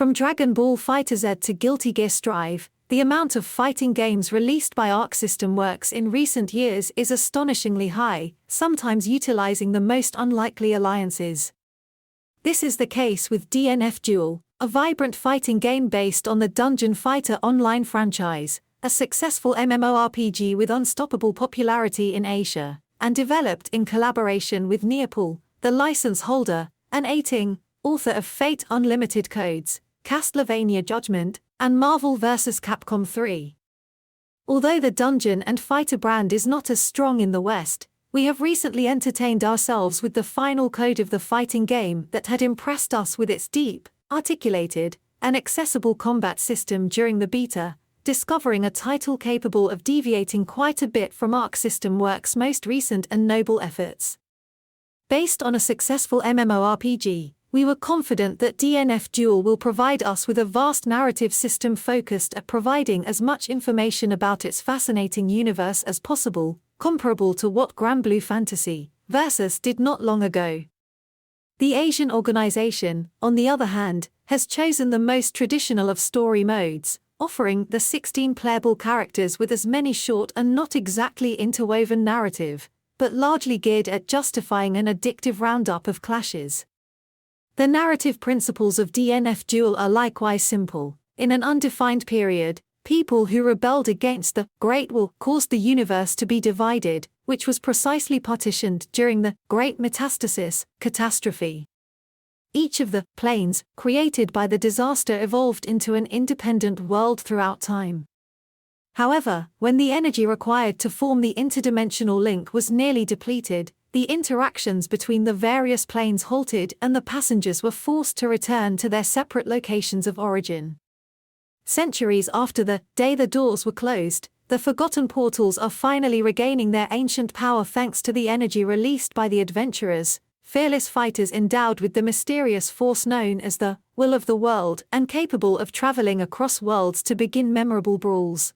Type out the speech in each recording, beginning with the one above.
From Dragon Ball FighterZ to Guilty Gear Strive, the amount of fighting games released by Arc System Works in recent years is astonishingly high, sometimes utilizing the most unlikely alliances. This is the case with DNF Duel, a vibrant fighting game based on the Dungeon Fighter Online franchise, a successful MMORPG with unstoppable popularity in Asia, and developed in collaboration with Neopol, the license holder, and Aiting, author of Fate Unlimited Codes, Castlevania Judgment, and Marvel vs. Capcom 3. Although the Dungeon and Fighter brand is not as strong in the West, we have recently entertained ourselves with the final code of the fighting game that had impressed us with its deep, articulated, and accessible combat system during the beta, discovering a title capable of deviating quite a bit from Arc System Works' most recent and noble efforts. Based on a successful MMORPG, we were confident that DNF Duel will provide us with a vast narrative system focused at providing as much information about its fascinating universe as possible, comparable to what Granblue Fantasy Versus did not long ago. The Asian organization, on the other hand, has chosen the most traditional of story modes, offering the 16 playable characters with as many short and not exactly interwoven narrative, but largely geared at justifying an addictive roundup of clashes. The narrative principles of DNF Duel are likewise simple. In an undefined period, people who rebelled against the Great War caused the universe to be divided, which was precisely partitioned during the Great Metastasis catastrophe. Each of the planes created by the disaster evolved into an independent world throughout time. However, when the energy required to form the interdimensional link was nearly depleted, the interactions between the various planes halted and the passengers were forced to return to their separate locations of origin. Centuries after the day the doors were closed, the forgotten portals are finally regaining their ancient power thanks to the energy released by the adventurers, fearless fighters endowed with the mysterious force known as the Will of the World and capable of traveling across worlds to begin memorable brawls.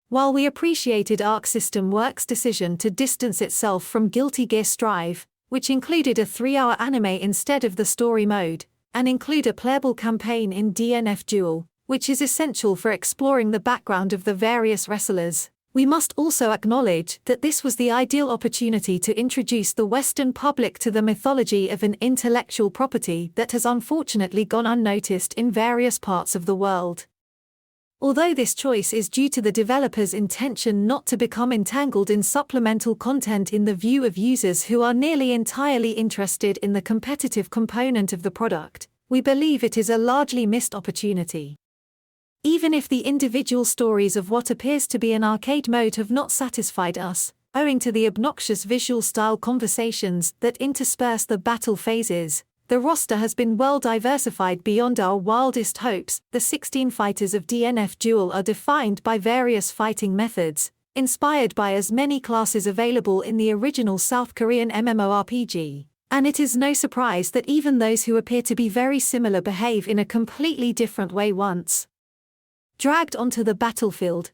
While we appreciated Arc System Works' decision to distance itself from Guilty Gear Strive, which included a 3-hour anime instead of the story mode, and include a playable campaign in DNF Duel, which is essential for exploring the background of the various wrestlers, we must also acknowledge that this was the ideal opportunity to introduce the Western public to the mythology of an intellectual property that has unfortunately gone unnoticed in various parts of the world. Although this choice is due to the developer's intention not to become entangled in supplemental content in the view of users who are nearly entirely interested in the competitive component of the product, we believe it is a largely missed opportunity. Even if the individual stories of what appears to be an arcade mode have not satisfied us, owing to the obnoxious visual style conversations that intersperse the battle phases, the roster has been well diversified beyond our wildest hopes. The 16 fighters of DNF Duel are defined by various fighting methods, inspired by as many classes available in the original South Korean MMORPG, and it is no surprise that even those who appear to be very similar behave in a completely different way once dragged onto the battlefield.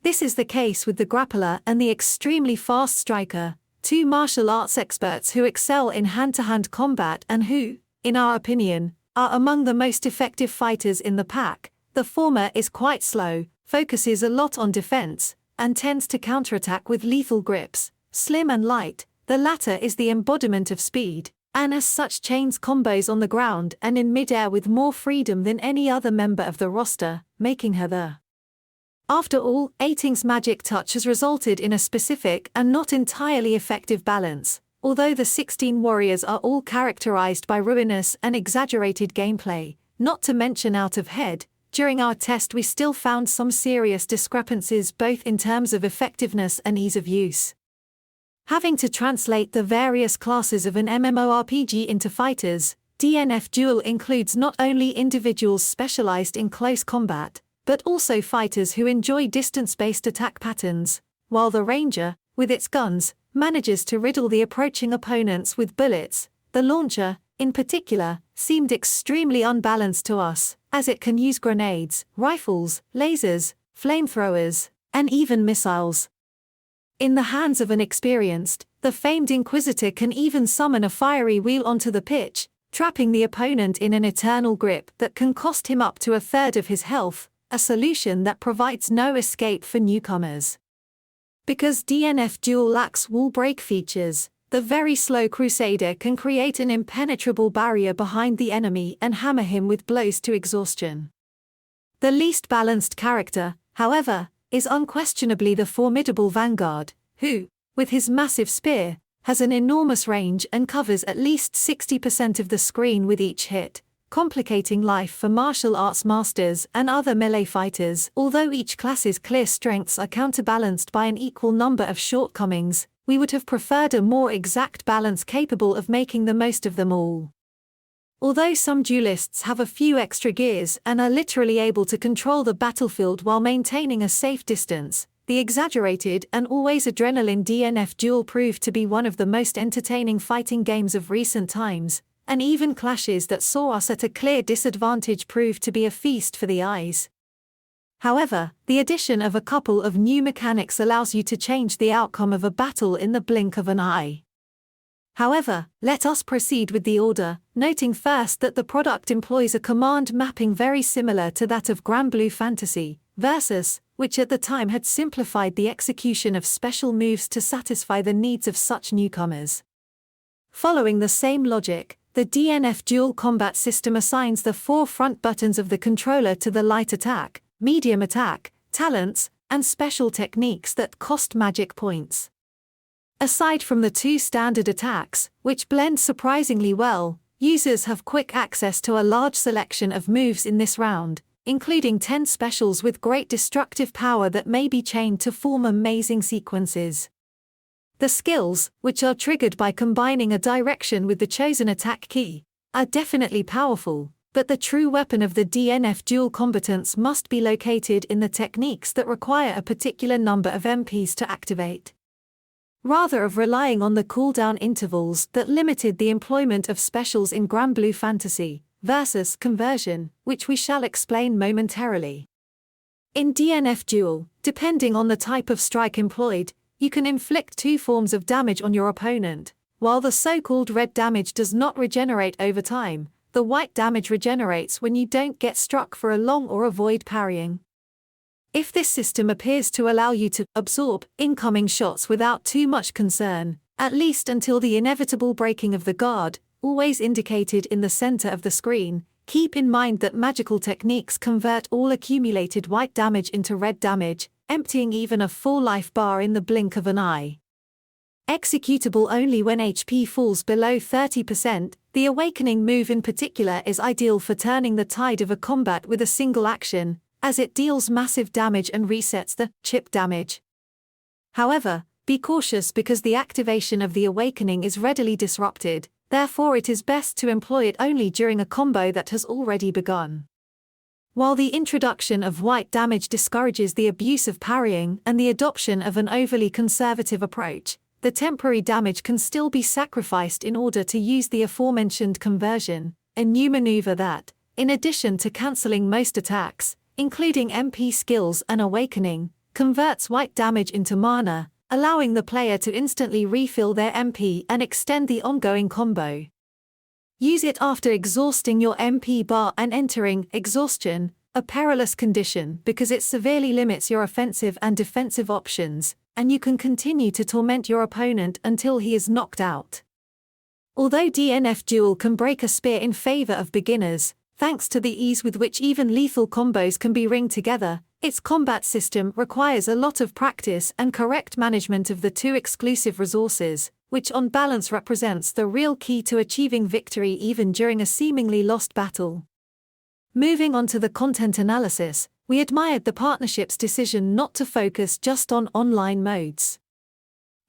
This is the case with the grappler and the extremely fast striker, two martial arts experts who excel in hand-to-hand combat and who, in our opinion, are among the most effective fighters in the pack. The former is quite slow, focuses a lot on defense, and tends to counterattack with lethal grips. Slim and light, the latter is the embodiment of speed, and as such chains combos on the ground and in mid-air with more freedom than any other member of the roster, making her the. After all, Aiting's magic touch has resulted in a specific and not entirely effective balance, although the 16 warriors are all characterized by ruinous and exaggerated gameplay, not to mention out of head. During our test we still found some serious discrepancies both in terms of effectiveness and ease of use. Having to translate the various classes of an MMORPG into fighters, DNF Duel includes not only individuals specialized in close combat, but also fighters who enjoy distance-based attack patterns, while the Ranger, with its guns, manages to riddle the approaching opponents with bullets. The launcher, in particular, seemed extremely unbalanced to us, as it can use grenades, rifles, lasers, flamethrowers, and even missiles. In the hands of an experienced, the famed Inquisitor can even summon a fiery wheel onto the pitch, trapping the opponent in an eternal grip that can cost him up to a third of his health, a solution that provides no escape for newcomers. Because DNF Duel lacks wall break features, the very slow Crusader can create an impenetrable barrier behind the enemy and hammer him with blows to exhaustion. The least balanced character, however, is unquestionably the formidable Vanguard, who, with his massive spear, has an enormous range and covers at least 60% of the screen with each hit, complicating life for martial arts masters and other melee fighters. Although each class's clear strengths are counterbalanced by an equal number of shortcomings, we would have preferred a more exact balance capable of making the most of them all. Although some duelists have a few extra gears and are literally able to control the battlefield while maintaining a safe distance, the exaggerated and always adrenaline DNF Duel proved to be one of the most entertaining fighting games of recent times, and even clashes that saw us at a clear disadvantage proved to be a feast for the eyes. However, the addition of a couple of new mechanics allows you to change the outcome of a battle in the blink of an eye. However, let us proceed with the order, noting first that the product employs a command mapping very similar to that of Granblue Fantasy Versus, which at the time had simplified the execution of special moves to satisfy the needs of such newcomers. Following the same logic, the DNF Duel combat system assigns the 4 front buttons of the controller to the light attack, medium attack, talents, and special techniques that cost magic points. Aside from the 2 standard attacks, which blend surprisingly well, users have quick access to a large selection of moves in this round, including 10 specials with great destructive power that may be chained to form amazing sequences. The skills, which are triggered by combining a direction with the chosen attack key, are definitely powerful, but the true weapon of the DNF Duel combatants must be located in the techniques that require a particular number of MPs to activate. Rather of relying on the cooldown intervals that limited the employment of specials in Granblue Fantasy Versus conversion, which we shall explain momentarily. In DNF Duel, depending on the type of strike employed, you can inflict 2 forms of damage on your opponent. While the so-called red damage does not regenerate over time, the white damage regenerates when you don't get struck for a long or avoid parrying. If this system appears to allow you to absorb incoming shots without too much concern, at least until the inevitable breaking of the guard, always indicated in the center of the screen, keep in mind that magical techniques convert all accumulated white damage into red damage, emptying even a full life bar in the blink of an eye. Executable only when HP falls below 30%, the Awakening move in particular is ideal for turning the tide of a combat with a single action, as it deals massive damage and resets the chip damage. However, be cautious because the activation of the Awakening is readily disrupted, therefore it is best to employ it only during a combo that has already begun. While the introduction of white damage discourages the abuse of parrying and the adoption of an overly conservative approach, the temporary damage can still be sacrificed in order to use the aforementioned conversion, a new maneuver that, in addition to cancelling most attacks, including MP skills and Awakening, converts white damage into mana, allowing the player to instantly refill their MP and extend the ongoing combo. Use it after exhausting your MP bar and entering exhaustion, a perilous condition because it severely limits your offensive and defensive options, and you can continue to torment your opponent until he is knocked out. Although DNF Duel can break a spear in favor of beginners, thanks to the ease with which even lethal combos can be ringed together, its combat system requires a lot of practice and correct management of the 2 exclusive resources, which on balance represents the real key to achieving victory even during a seemingly lost battle. Moving on to the content analysis, we admired the partnership's decision not to focus just on online modes.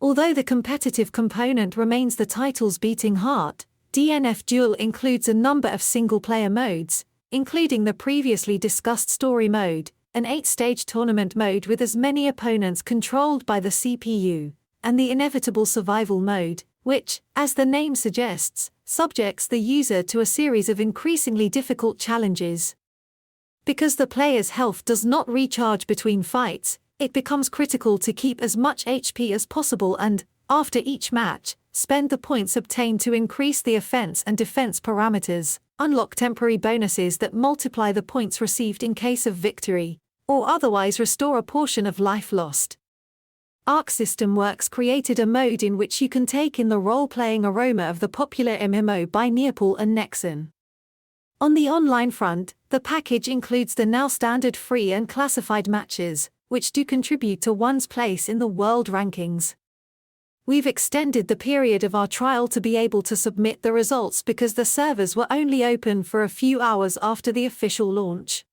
Although the competitive component remains the title's beating heart, DNF Duel includes a number of single-player modes, including the previously discussed story mode, an 8-stage tournament mode with as many opponents controlled by the CPU, and the inevitable survival mode, which, as the name suggests, subjects the user to a series of increasingly difficult challenges. Because the player's health does not recharge between fights, it becomes critical to keep as much HP as possible and, after each match, spend the points obtained to increase the offense and defense parameters, unlock temporary bonuses that multiply the points received in case of victory, or otherwise restore a portion of life lost. Arc System Works created a mode in which you can take in the role-playing aroma of the popular MMO by Neopol and Nexon. On the online front, the package includes the now standard free and classified matches, which do contribute to one's place in the world rankings. We've extended the period of our trial to be able to submit the results because the servers were only open for a few hours after the official launch.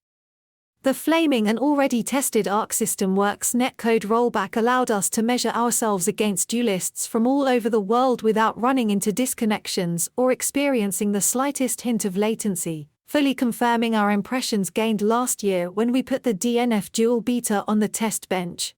The flaming and already tested Arc System Works netcode rollback allowed us to measure ourselves against duelists from all over the world without running into disconnections or experiencing the slightest hint of latency, fully confirming our impressions gained last year when we put the DNF Duel beta on the test bench.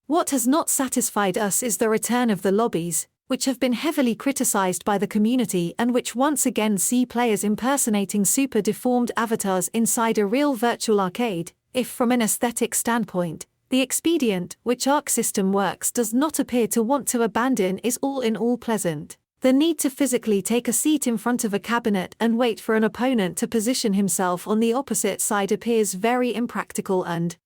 What has not satisfied us is the return of the lobbies, which have been heavily criticized by the community and which once again see players impersonating super deformed avatars inside a real virtual arcade. If from an aesthetic standpoint, the expedient, which Arc System Works does not appear to want to abandon, is all in all pleasant, the need to physically take a seat in front of a cabinet and wait for an opponent to position himself on the opposite side appears very impractical and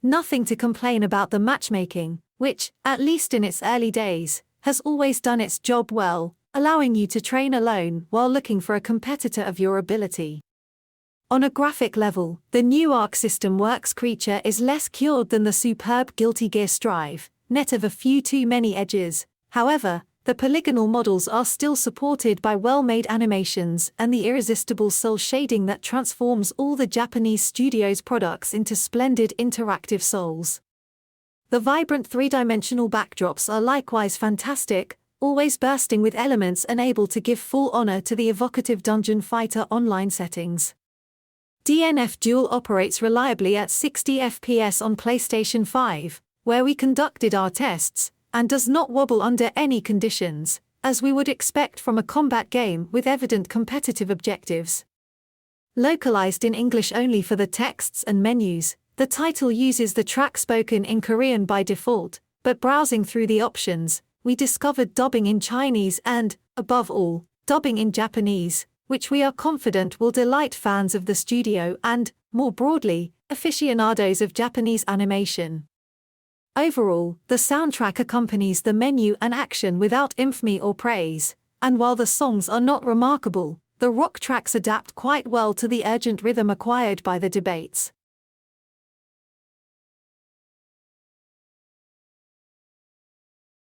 nothing to complain about the matchmaking, which, at least in its early days, has always done its job well, allowing you to train alone while looking for a competitor of your ability. On a graphic level, the new Arc System Works creature is less cured than the superb Guilty Gear Strive, net of a few too many edges. However, the polygonal models are still supported by well-made animations and the irresistible cel shading that transforms all the Japanese studio's products into splendid interactive souls. The vibrant three-dimensional backdrops are likewise fantastic, always bursting with elements and able to give full honor to the evocative dungeon fighter online settings. DNF Duel operates reliably at 60 FPS on PlayStation 5, where we conducted our tests, and does not wobble under any conditions, as we would expect from a combat game with evident competitive objectives. Localized in English only for the texts and menus, the title uses the track spoken in Korean by default, but browsing through the options, we discovered dubbing in Chinese and, above all, dubbing in Japanese, which we are confident will delight fans of the studio and, more broadly, aficionados of Japanese animation. Overall, the soundtrack accompanies the menu and action without infamy or praise, and while the songs are not remarkable, the rock tracks adapt quite well to the urgent rhythm acquired by the debates.